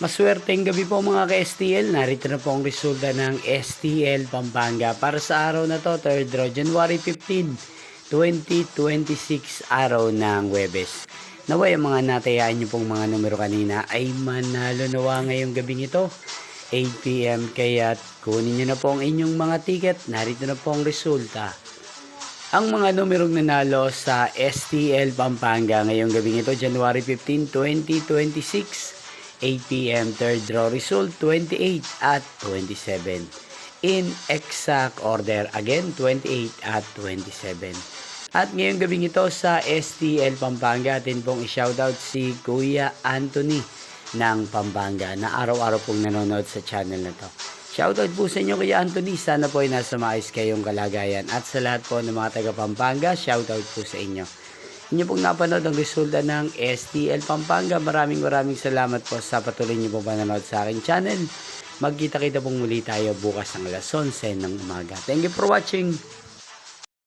Maswerteng gabi po mga ka-STL. Narito na po ang resulta ng STL Pampanga para sa araw na to, 3rd draw, January 15, 2026, araw ng Huwebes. Naway ang mga natayaan nyo pong mga numero kanina ay manalo nawa ngayong gabing ito, 8 PM. Kaya kunin nyo na po ang inyong mga ticket. Narito na po ang resulta. Ang mga numerong nanalo sa STL Pampanga ngayong gabing ito, January 15, 2026, 8 PM, 3rd draw result, 28 at 27. In exact order, again, 28 at 27. At ngayong gabing ito sa STL Pampanga, atin pong i-shoutout si Kuya Anthony ng Pampanga na araw-araw pong nanonood sa channel na to. Shoutout po sa inyo Kuya Anthony, sana po ay nasa maayos kayong kalagayan. At sa lahat po ng mga taga Pampanga, shoutout po sa inyo. Inyo pong napanood ang resulta ng STL Pampanga. Maraming salamat po sa patuloy niyo pong panonood sa aking channel. Magkita-kita pong muli tayo bukas ng alas 11 ng umaga. Thank you for watching.